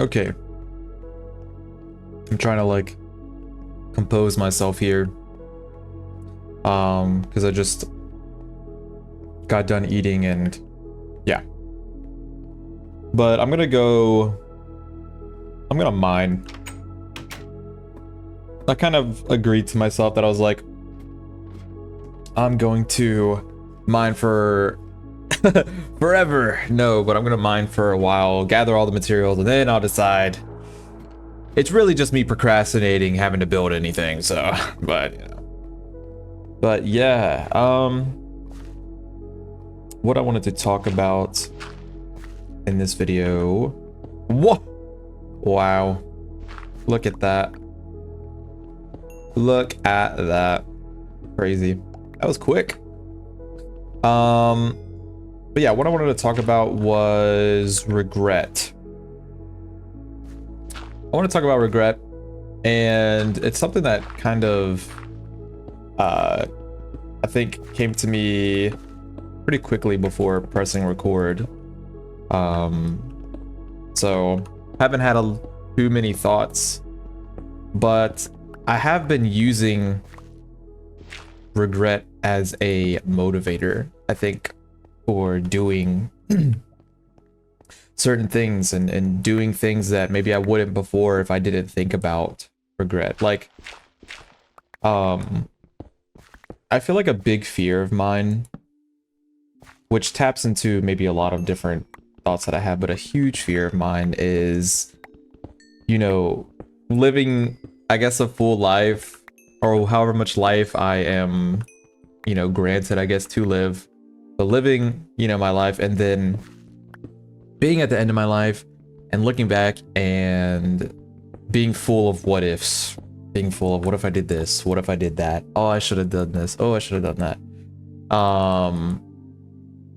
Okay. I'm trying to like compose myself here. Because I just got done eating and yeah. But I'm gonna mine. I kind of agreed to myself that I was like, I'm going to mine for forever. No, but I'm gonna mine for a while, gather all the materials, and then I'll decide. It's really just me procrastinating having to build anything, so, but yeah, what I wanted to talk about in this video. Whoa! Wow. Look at that. Look at that. Crazy. That was quick. But yeah, what I wanted to talk about was regret. I want to talk about regret, and it's something that kind of I think came to me pretty quickly before pressing record. So haven't had too many thoughts, but I have been using regret as a motivator, I think, for doing certain things and doing things that maybe I wouldn't before if I didn't think about regret. Like, I feel like a big fear of mine, which taps into maybe a lot of different thoughts that I have, but a huge fear of mine is, you know, living, I guess, a full life, or however much life I am, you know, granted, I guess, to live. But living, you know, my life, and then being at the end of my life and looking back and being full of what ifs, being full of what if I did this, what if I did that, oh, I should have done this, oh, I should have done that.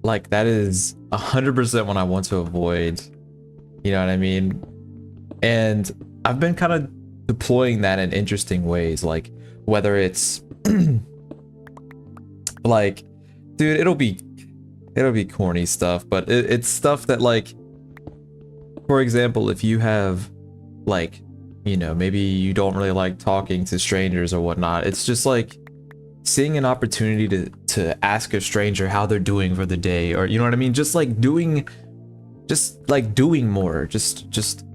Like, that is 100% what I want to avoid, you know what I mean? And I've been kind of deploying that in interesting ways, like whether it's like, dude, it'll be corny stuff, but it's stuff that, like, for example, if you have, like, you know, maybe you don't really like talking to strangers or whatnot, it's just like seeing an opportunity to ask a stranger how they're doing for the day, or, you know what I mean, just doing more, just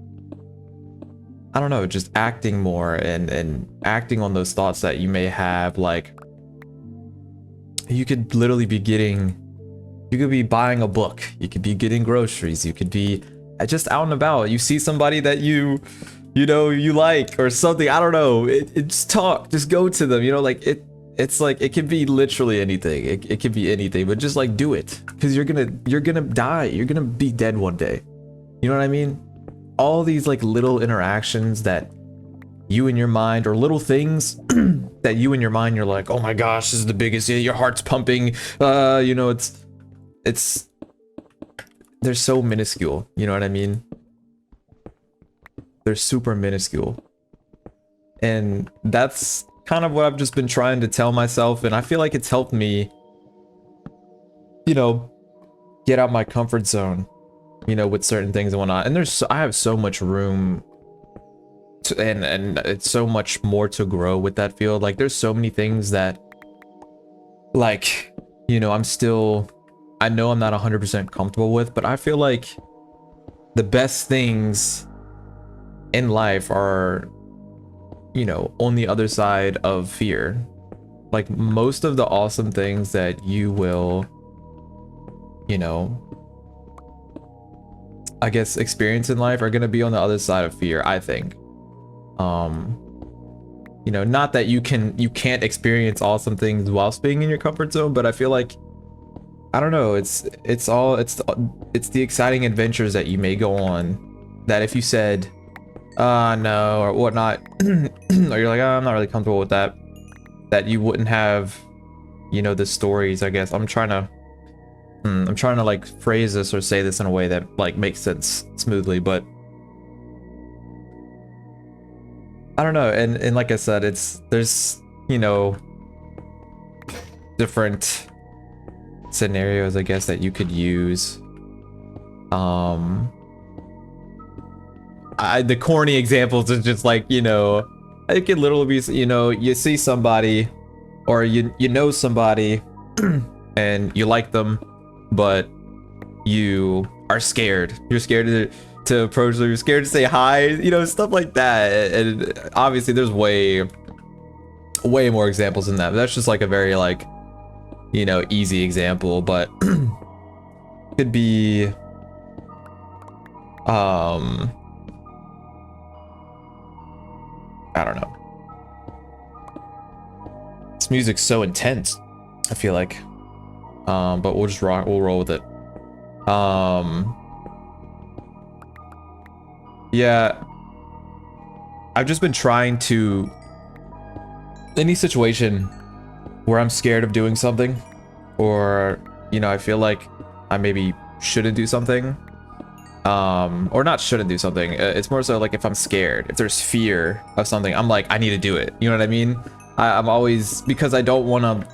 I don't know, just acting more and acting on those thoughts that you may have. Like, you could literally be buying a book, you could be getting groceries, you could be just out and about, you see somebody that you know you like or something, I don't know, just talk, just go to them, you know, like it's like, it can be literally anything, it can be anything, but just like do it, because you're gonna die, you're gonna be dead one day, you know what I mean? All these like little interactions that you in your mind, or little things that you in your mind, you're like, oh my gosh, this is the biggest, your heart's pumping, you know, they're so minuscule, you know what I mean? They're super minuscule. And that's kind of what I've just been trying to tell myself, and I feel like it's helped me, you know, get out my comfort zone, you know, with certain things and whatnot. And I have so much room to, and it's so much more to grow with that field. Like, there's so many things that, like, you know, I know I'm not 100% comfortable with, but I feel like the best things in life are, you know, on the other side of fear. Like, most of the awesome things that you will, you know, I guess, experience in life are going to be on the other side of fear, I think. You know, not that you can't experience awesome things whilst being in your comfort zone, but I feel like, I don't know, it's the exciting adventures that you may go on that if you said no or whatnot, or you're like, oh, I'm not really comfortable with that you wouldn't have, you know, the stories, I guess. I'm trying to like phrase this or say this in a way that like makes sense smoothly, but I don't know. And like I said, there's, you know, different scenarios, I guess, that you could use. the corny examples is just like, you know, it could literally be, you know, you see somebody or you know somebody and you like them, but you are scared. You're scared to approach them. You're scared to say hi, you know, stuff like that. And obviously there's way more examples than that. But that's just like a very like, you know, easy example, but could be I don't know. This music's so intense, I feel like. But we'll just we'll roll with it. Yeah. I've just been trying to, any situation where I'm scared of doing something, or, you know, I feel like I maybe shouldn't do something, or not shouldn't do something. It's more so like if I'm scared, if there's fear of something, I'm like, I need to do it. You know what I mean? I'm always, because I don't want to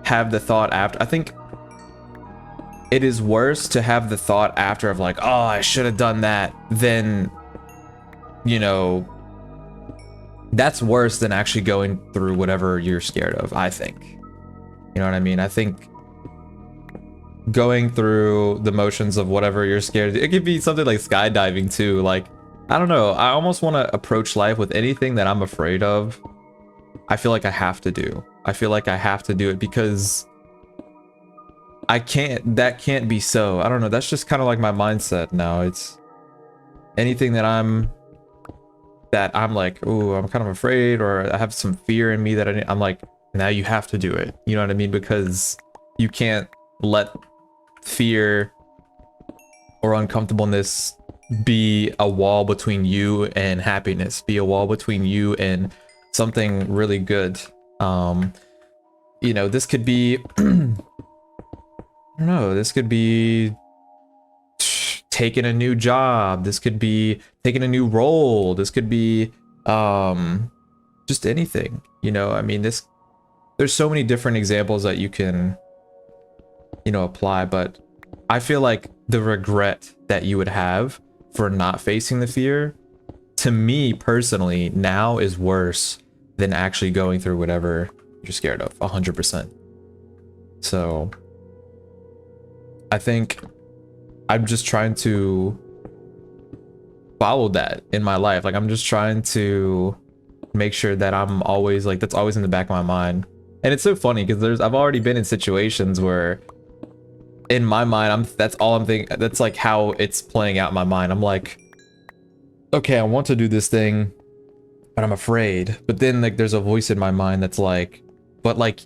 have the thought after. I think it is worse to have the thought after of like, oh, I should have done that, than, you know, that's worse than actually going through whatever you're scared of, I think. You know what I mean? I think going through the motions of whatever you're scared of, it could be something like skydiving too. Like, I don't know. I almost want to approach life with anything that I'm afraid of. I feel like I have to do. I feel like I have to do it because that can't be so. I don't know. That's just kind of like my mindset now. It's anything that I'm like, oh, I'm kind of afraid, or I have some fear in me that I'm like, now you have to do it. You know what I mean? Because you can't let fear or uncomfortableness be a wall between you and happiness, be a wall between you and something really good. You know, this could be, I don't know, this could be taking a new job, this could be taking a new role, this could be just anything, you know. I mean, there's so many different examples that you can, you know, apply, but I feel like the regret that you would have for not facing the fear, to me personally, now is worse than actually going through whatever you're scared of, 100%. So I think I'm just trying to follow that in my life. Like, I'm just trying to make sure that I'm always like, that's always in the back of my mind. And it's so funny because I've already been in situations where in my mind, that's all I'm thinking. That's like how it's playing out in my mind. I'm like, okay, I want to do this thing, but I'm afraid. But then like there's a voice in my mind that's like, but like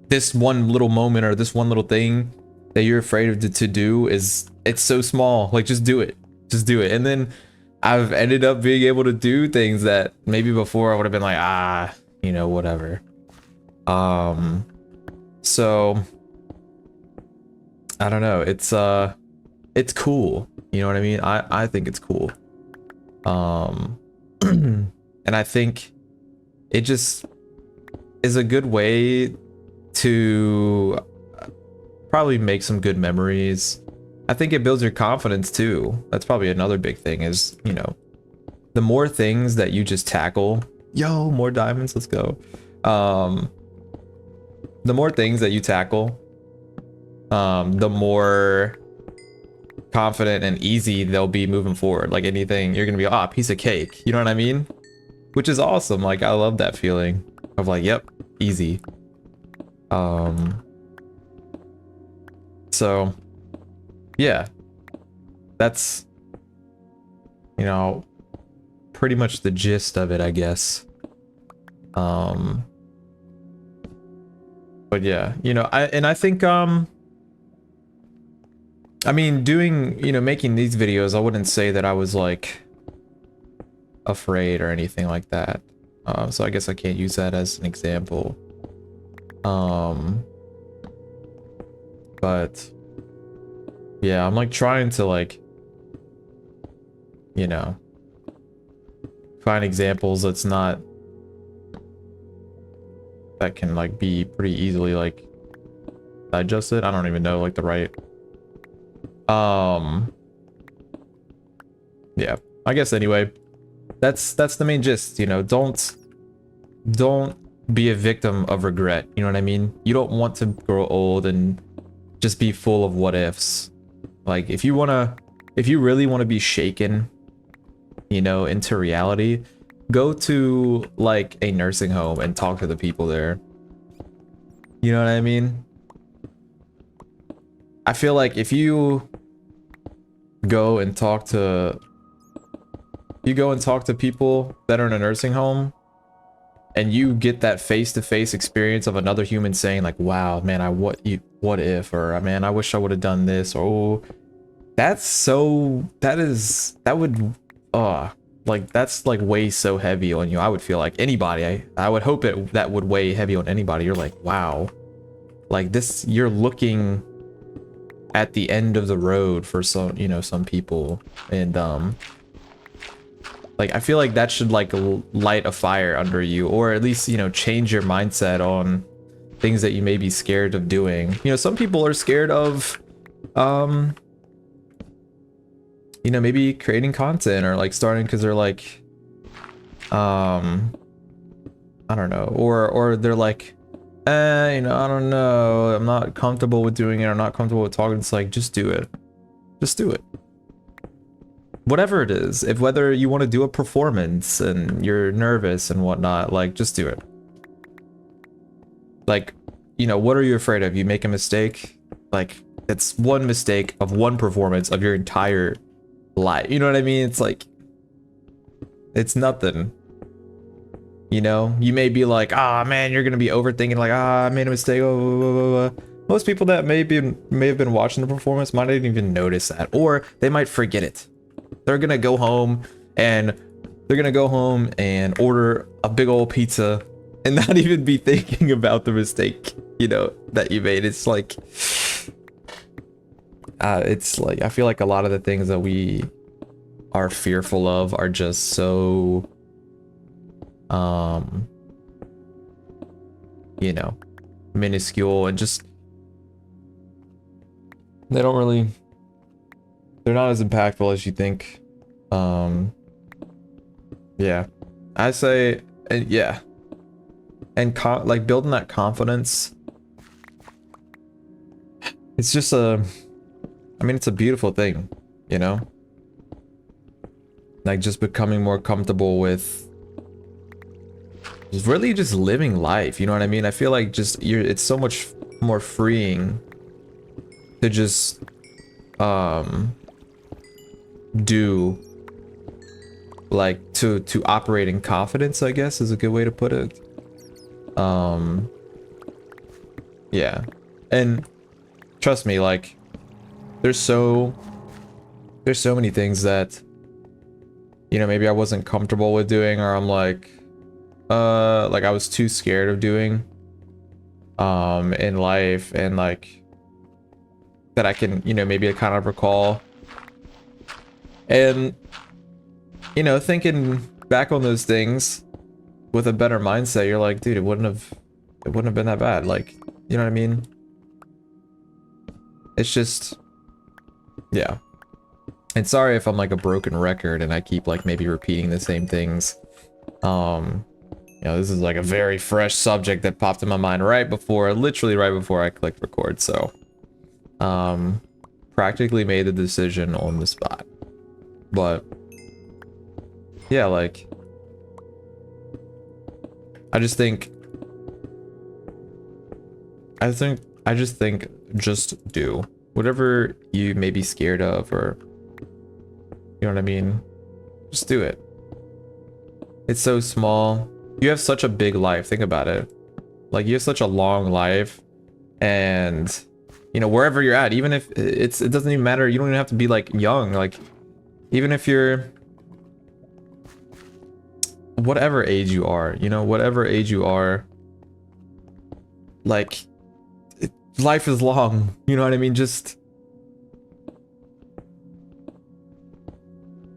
this one little moment or this one little thing that you're afraid of to do it's so small. Like, just do it. Just do it. And then I've ended up being able to do things that maybe before I would have been like, you know, whatever. So I don't know. It's cool. You know what I mean? I think it's cool. And I think it just is a good way to probably make some good memories. I think it builds your confidence too. That's probably another big thing is, you know, the more things that you just tackle, more diamonds, let's go. The more things that you tackle, the more confident and easy they'll be moving forward. Like anything, you're gonna be, piece of cake. You know what I mean? Which is awesome. Like, I love that feeling of like, yep, easy. So yeah, that's, you know, pretty much the gist of it, I guess. But yeah, you know, I think I mean, doing, you know, making these videos, I wouldn't say that I was like afraid or anything like that. So I guess I can't use that as an example. But yeah, I'm like trying to like, you know, find examples that can like be pretty easily like digested. I don't even know like the right. Yeah, I guess anyway, that's the main gist, you know. Don't be a victim of regret, you know what I mean? You don't want to grow old and just be full of what ifs. Like if you really want to be shaken, you know, into reality, go to like a nursing home and talk to the people there. You know what I mean? I feel like if you go and talk to people that are in a nursing home and you get that face-to-face experience of another human saying like, wow, man, what if, or man, I wish I would have done this, or that would like that's like weigh so heavy on you. I would feel like anybody, I would hope that would weigh heavy on anybody. You're like, wow, like this, you're looking at the end of the road for some, you know, some people. And like I feel like that should like light a fire under you, or at least, you know, change your mindset on things that you may be scared of doing. You know, some people are scared of you know, maybe creating content or like starting because they're like I don't know, or they're like, you know, I don't know, I'm not comfortable with doing it, I'm not comfortable with talking. It's like, just do it. Just do it. Whatever it is, if whether you want to do a performance and you're nervous and whatnot, like just do it. Like, you know, what are you afraid of? You make a mistake, like it's one mistake of one performance of your entire life. You know what I mean? It's like, it's nothing. You know, you may be like, ah, man, you're gonna be overthinking, like, ah, I made a mistake. Oh. Most people that may have been watching the performance might not even notice that, or they might forget it. They're gonna go home and order a big old pizza and not even be thinking about the mistake, you know, that you made. It's like I feel like a lot of the things that we are fearful of are just so you know, minuscule, and just they're not as impactful as you think. Yeah, I say, yeah, and like building that confidence, it's just I mean, it's a beautiful thing, you know, like just becoming more comfortable with really just living life, you know what I mean? I feel like just it's so much more freeing to just do, like, to operate in confidence, I guess is a good way to put it. Yeah, and trust me, like there's so many things that, you know, maybe I wasn't comfortable with doing, or I'm like I was too scared of doing in life, and like that I can, you know, maybe I kind of recall, and you know, thinking back on those things with a better mindset, you're like, dude, it wouldn't have been that bad. Like, you know what I mean? It's just, yeah. And sorry if I'm like a broken record and I keep like maybe repeating the same things. You know, this is like a very fresh subject that popped in my mind literally right before I clicked record. So, practically made the decision on the spot. But yeah, like I just think just do whatever you may be scared of, or you know what I mean? Just do it. It's so small. You have such a big life. Think about it. Like, you have such a long life, and you know, wherever you're at, even if it doesn't even matter. You don't even have to be like young. Like, even if you're whatever age you are, you know, whatever age you are, like, life is long. You know what I mean? Just,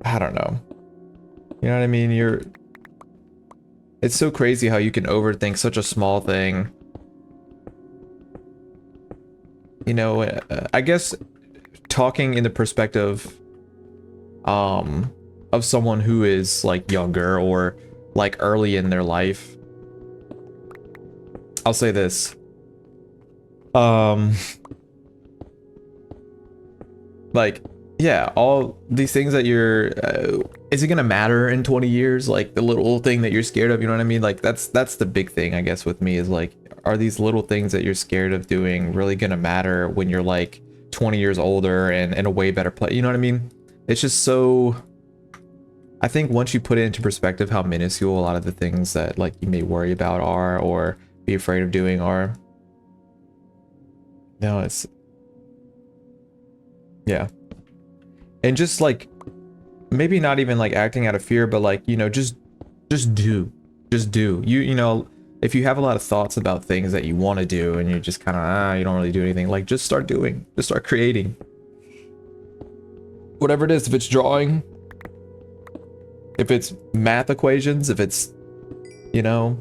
I don't know. You know what I mean? It's so crazy how you can overthink such a small thing. You know, I guess talking in the perspective, of someone who is like younger or like early in their life. I'll say this. Like, yeah, all these things that you're, is it gonna matter in 20 years? Like the little thing that you're scared of, you know what I mean? Like that's the big thing, I guess, with me is like, are these little things that you're scared of doing really gonna matter when you're like 20 years older and in a way better place? You know what I mean? It's just so, I think once you put it into perspective how minuscule a lot of the things that like you may worry about are or be afraid of doing are. No, it's, yeah. And just like, maybe not even like acting out of fear, but like, you know, just do. Just do. You know, if you have a lot of thoughts about things that you want to do and you just kind of, you don't really do anything, like just start doing. Just start creating. Whatever it is, if it's drawing, if it's math equations, if it's, you know,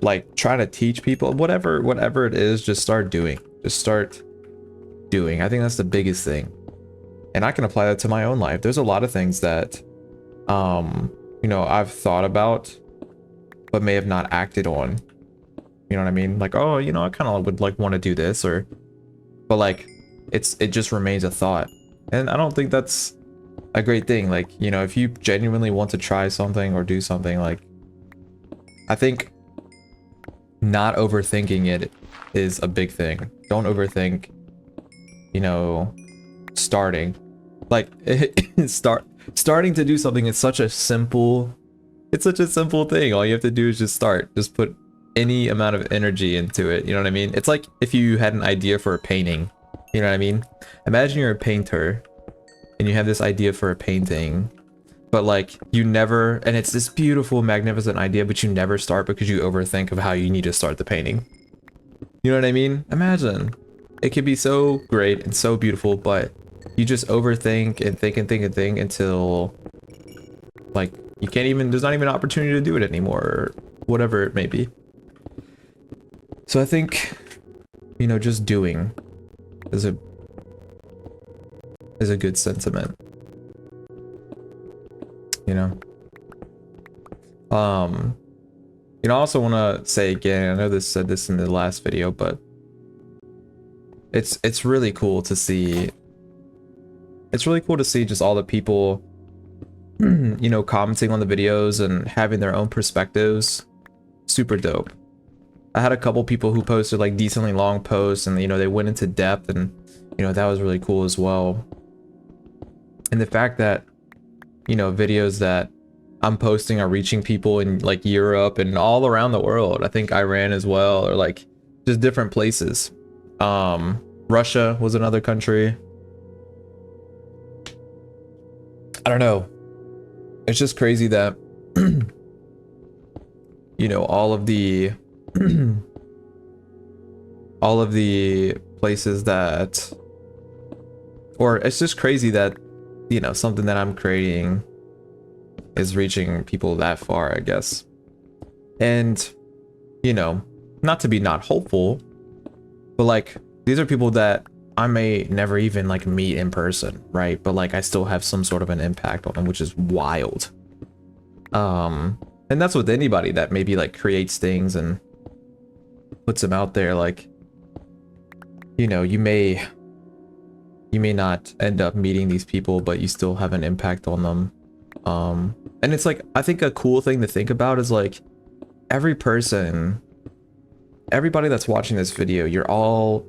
like trying to teach people, whatever it is, just start doing. Just start doing. I think that's the biggest thing. And I can apply that to my own life. There's a lot of things that, you know, I've thought about, but may have not acted on. You know what I mean? Like, oh, you know, I kind of would like want to do this, or, but like, it just remains a thought. And I don't think that's a great thing. Like, you know, if you genuinely want to try something or do something, like, I think not overthinking it is a big thing. Don't overthink, you know, starting. Like, starting to do something is such a simple, it's such a simple thing. All you have to do is just start. Just put any amount of energy into it. You know what I mean? It's like if you had an idea for a painting. You know what I mean? Imagine you're a painter and you have this idea for a painting, but like you never, and it's this beautiful, magnificent idea, but you never start because you overthink of how you need to start the painting. You know what I mean? Imagine. It could be so great and so beautiful, but you just overthink and think and think and think until like you can't even, there's not even an opportunity to do it anymore, or whatever it may be. So I think, you know, just doing is a good sentiment. You know? You know, I also want to say again, I know this said this in the last video, but it's really cool to see. It's really cool to see just all the people, you know, commenting on the videos and having their own perspectives. Super dope. I had a couple people who posted like decently long posts and, you know, they went into depth, and, you know, that was really cool as well. And the fact that, you know, videos that I'm posting are reaching people in like Europe and all around the world. I think Iran as well, or like just different places. Russia was another country. I don't know. It's just crazy that, you know, all of the places that, or it's just crazy that, you know, something that I'm creating is reaching people that far, I guess. And, you know, not to be not hopeful, but like, these are people that I may never even like meet in person, right? But like, I still have some sort of an impact on them, which is wild. And that's with anybody that maybe like creates things and puts them out there. Like, you know, you may not end up meeting these people, but you still have an impact on them. And it's like, I think a cool thing to think about is like, everybody that's watching this video, you're all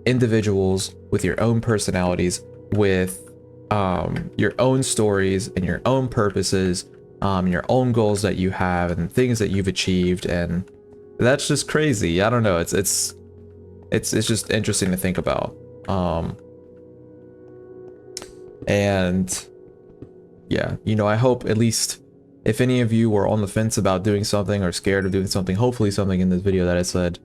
individuals with your own personalities, with your own stories and your own purposes, your own goals that you have and things that you've achieved, and that's just crazy. I don't know, it's just interesting to think about. And yeah, you know, I hope at least if any of you were on the fence about doing something or scared of doing something, hopefully something in this video that I said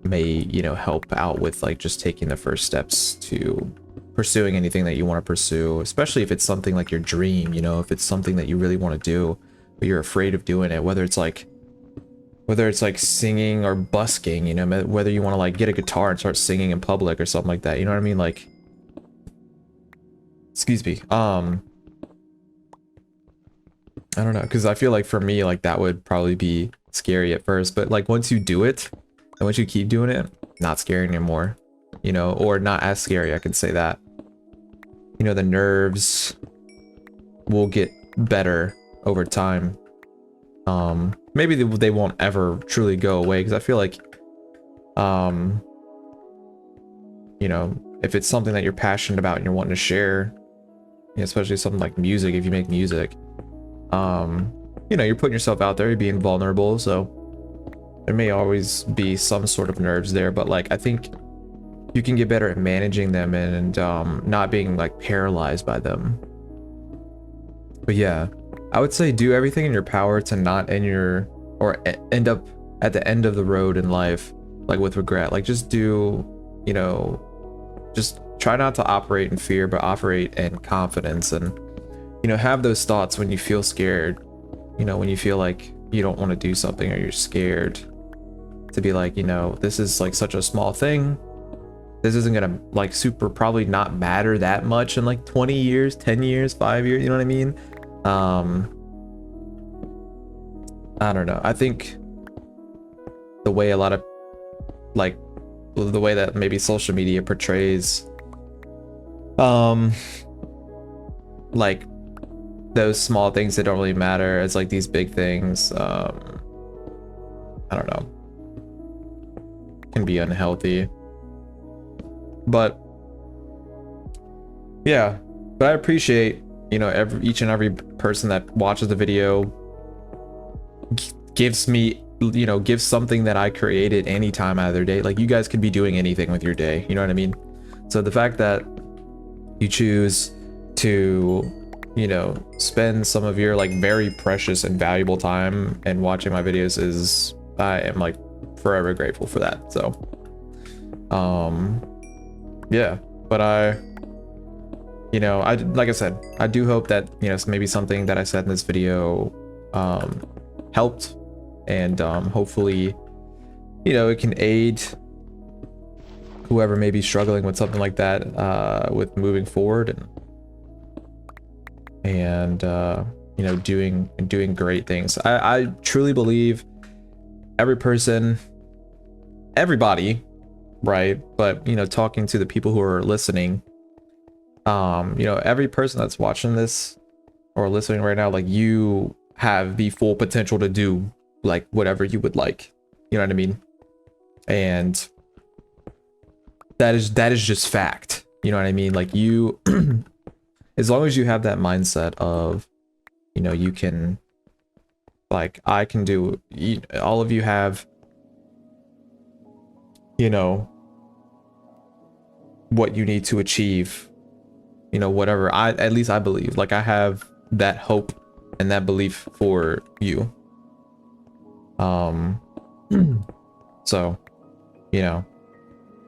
may, you know, help out with like just taking the first steps to pursuing anything that you want to pursue, especially if it's something like your dream, you know, if it's something that you really want to do, but you're afraid of doing it, whether it's like singing or busking, you know, whether you want to like get a guitar and start singing in public or something like that, you know what I mean? Like, excuse me, I don't know, because I feel like for me, like that would probably be scary at first, but like once you do it, and once you keep doing it, not scary anymore, you know, or not as scary, I can say that. You know, the nerves will get better over time. Maybe they won't ever truly go away, because I feel like, you know, if it's something that you're passionate about and you're wanting to share, you know, especially something like music, if you make music, you know, you're putting yourself out there, you're being vulnerable, so there may always be some sort of nerves there, but like I think you can get better at managing them and not being like paralyzed by them. But yeah, I would say do everything in your power to not end up at the end of the road in life like with regret. Like just do, you know, just try not to operate in fear, but operate in confidence, and you know, have those thoughts when you feel scared, you know, when you feel like you don't want to do something or you're scared, to be like, you know, this is like such a small thing, this isn't gonna like super probably not matter that much in like 20 years, 10 years, 5 years, you know what I mean? I don't know, I think the way a lot of like the way that maybe social media portrays like those small things that don't really matter as like these big things, I don't know, can be unhealthy. But yeah, but I appreciate, you know, each and every person that watches the video gives me, you know, gives something that I created any time out of their day. Like you guys could be doing anything with your day, you know what I mean? So the fact that you choose to, you know, spend some of your like very precious and valuable time and watching my videos is, I am like forever grateful for that. So yeah, but you know, like I said, I do hope that, you know, maybe something that I said in this video helped, and hopefully, you know, it can aid whoever may be struggling with something like that with moving forward, and you know, doing great things. I truly believe everybody, right? But you know, talking to the people who are listening, you know, every person that's watching this or listening right now, like you have the full potential to do like whatever you would like, you know what I mean? And that is just fact, you know what I mean? Like you as long as you have that mindset of, you know, you can, like, I can do, all of you have, you know, what you need to achieve, you know, whatever. At least I believe, like I have that hope and that belief for you. So, you know,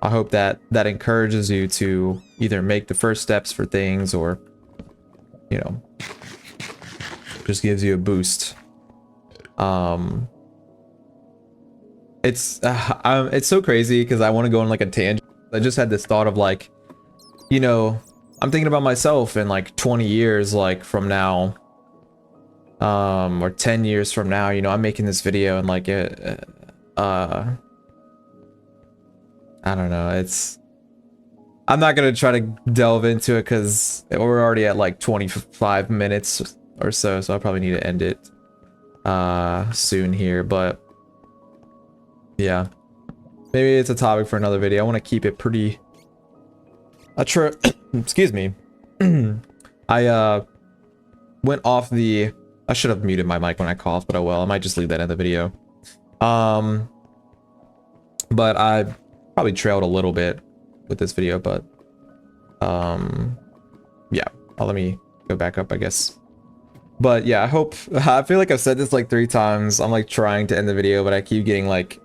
I hope that encourages you to either make the first steps for things, or, you know, just gives you a boost. It's so crazy because I want to go on like a tangent. I just had this thought of like, you know, I'm thinking about myself in like 20 years, like from now, or 10 years from now, you know, I'm making this video and like I don't know, I'm not gonna try to delve into it because we're already at like 25 minutes or so, so I probably need to end it soon here. But yeah, maybe it's a topic for another video. I want to keep it pretty excuse me. I went off the, I should have muted my mic when I coughed, but oh well, I might just leave that in the video. But I probably trailed a little bit with this video, but yeah, let me go back up, I guess. But yeah, I feel like I've said this like 3 times. I'm like trying to end the video, but I keep getting like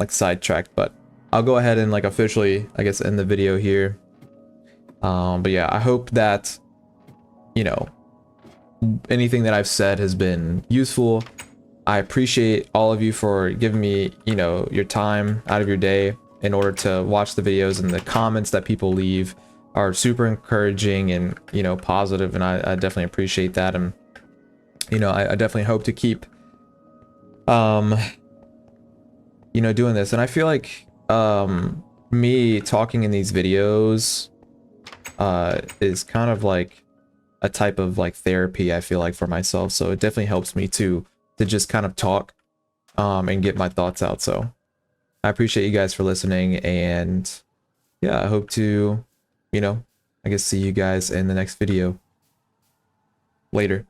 sidetracked. But I'll go ahead and like officially, I guess, end the video here. But yeah, I hope that, you know, anything that I've said has been useful. I appreciate all of you for giving me, you know, your time out of your day in order to watch the videos, and the comments that people leave are super encouraging and, you know, positive, and I definitely appreciate that. And you know, I definitely hope to keep, you know, doing this. And I feel like, me talking in these videos, is kind of like a type of like therapy, I feel like, for myself. So it definitely helps me to just kind of talk, and get my thoughts out. So I appreciate you guys for listening, and yeah, I hope to, you know, I guess see you guys in the next video. Later.